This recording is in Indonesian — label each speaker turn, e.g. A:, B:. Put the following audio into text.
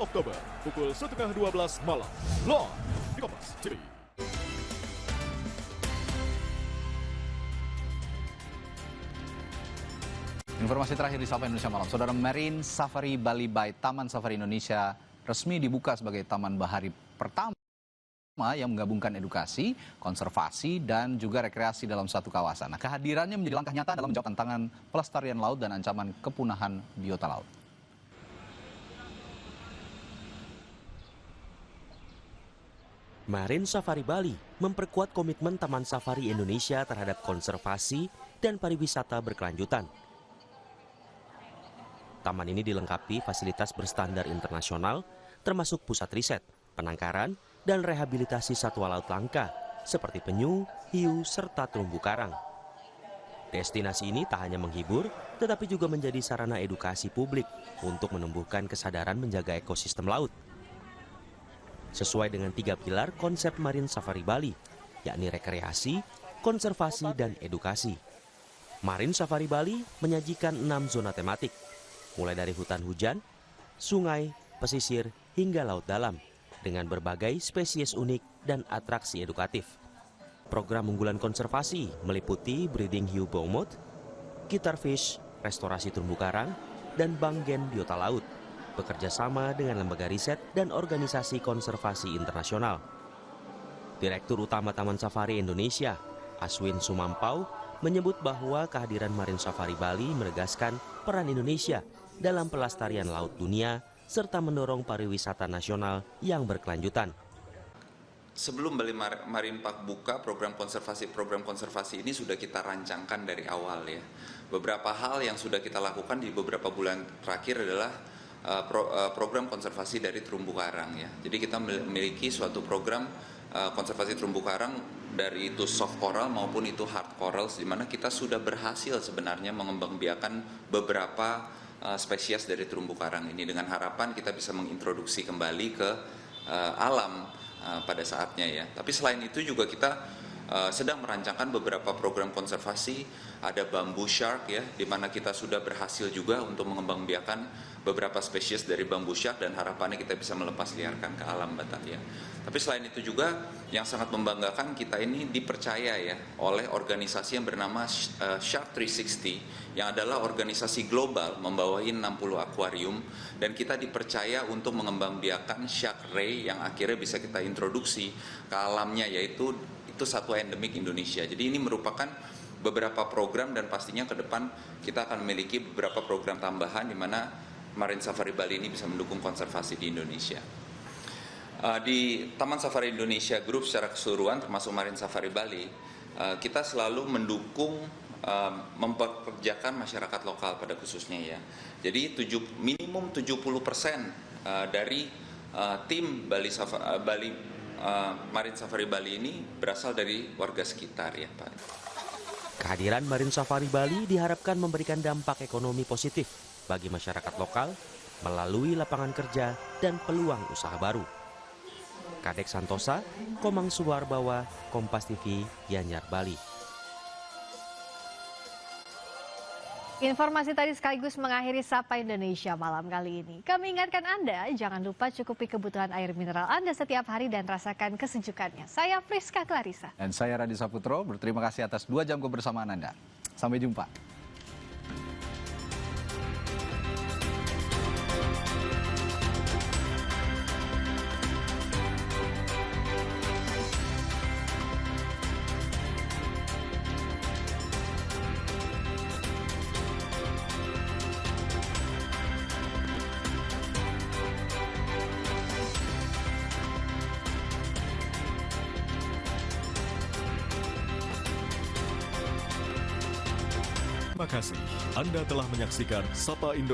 A: Oktober, pukul 11.30 malam. Live di Kompas TV.
B: Informasi terakhir di Sapa Indonesia Malam. Saudara, Marine Safari Bali by Taman Safari Indonesia resmi dibuka sebagai taman bahari pertama yang menggabungkan edukasi, konservasi, dan juga rekreasi dalam satu kawasan. Nah, kehadirannya menjadi langkah nyata dalam menjawab tantangan pelestarian laut dan ancaman kepunahan biota laut.
C: Marine Safari Bali memperkuat komitmen Taman Safari Indonesia terhadap konservasi dan pariwisata berkelanjutan. Taman ini dilengkapi fasilitas berstandar internasional, termasuk pusat riset, penangkaran, dan rehabilitasi satwa laut langka, seperti penyu, hiu, serta terumbu karang. Destinasi ini tak hanya menghibur, tetapi juga menjadi sarana edukasi publik untuk menumbuhkan kesadaran menjaga ekosistem laut. Sesuai dengan 3 pilar konsep Marine Safari Bali, yakni rekreasi, konservasi, dan edukasi. Marine Safari Bali menyajikan 6 zona tematik, mulai dari hutan hujan, sungai, pesisir, hingga laut dalam, dengan berbagai spesies unik dan atraksi edukatif. Program unggulan konservasi meliputi breeding hiu bowmouth, guitarfish, restorasi terumbu karang, dan banggen biota laut, bekerja sama dengan lembaga riset dan organisasi konservasi internasional. Direktur Utama Taman Safari Indonesia, Aswin Sumampau, menyebut bahwa kehadiran Marine Safari Bali menegaskan peran Indonesia dalam pelestarian laut dunia serta mendorong pariwisata nasional yang berkelanjutan.
D: Sebelum Bali Marine Park buka, program konservasi ini sudah kita rancangkan dari awal ya. Beberapa hal yang sudah kita lakukan di beberapa bulan terakhir adalah program konservasi dari terumbu karang ya. Jadi kita memiliki suatu program konservasi terumbu karang, dari itu soft coral maupun itu hard corals, di mana kita sudah berhasil sebenarnya mengembangbiakan beberapa spesies dari terumbu karang ini, dengan harapan kita bisa mengintroduksi kembali ke alam pada saatnya ya. Tapi selain itu juga kita sedang merancangkan beberapa program konservasi. Ada bamboo shark ya, di mana kita sudah berhasil juga untuk mengembangbiakan beberapa spesies dari bamboo shark, dan harapannya kita bisa melepas liarkan ke alam Batavia. Tapi selain itu juga yang sangat membanggakan, kita ini dipercaya ya oleh organisasi yang bernama Shark 360, yang adalah organisasi global membawahi 60 akuarium, dan kita dipercaya untuk mengembangbiakan shark ray yang akhirnya bisa kita introduksi ke alamnya, yaitu itu satwa endemik Indonesia. Jadi ini merupakan beberapa program, dan pastinya ke depan kita akan memiliki beberapa program tambahan di mana Marine Safari Bali ini bisa mendukung konservasi di Indonesia. Di Taman Safari Indonesia Group secara keseluruhan, termasuk Marine Safari Bali, kita selalu mendukung mempekerjakan masyarakat lokal pada khususnya ya. Jadi minimum 70% dari tim Marine Safari Bali ini berasal dari warga sekitar ya Pak.
C: Kehadiran Marine Safari Bali diharapkan memberikan dampak ekonomi positif bagi masyarakat lokal melalui lapangan kerja dan peluang usaha baru. Kadek Santosa, Komang Suwarbawa, Kompas TV, Gianyar, Bali.
E: Informasi tadi sekaligus mengakhiri Sapa Indonesia malam kali ini. Kami ingatkan Anda, jangan lupa cukupi kebutuhan air mineral Anda setiap hari dan rasakan kesejukannya. Saya Friska Clarissa.
B: Dan saya Radhi Saputro, berterima kasih atas 2 jam kebersamaan Anda. Sampai jumpa.
A: Terima kasih. Anda telah menyaksikan Sapa Indonesia.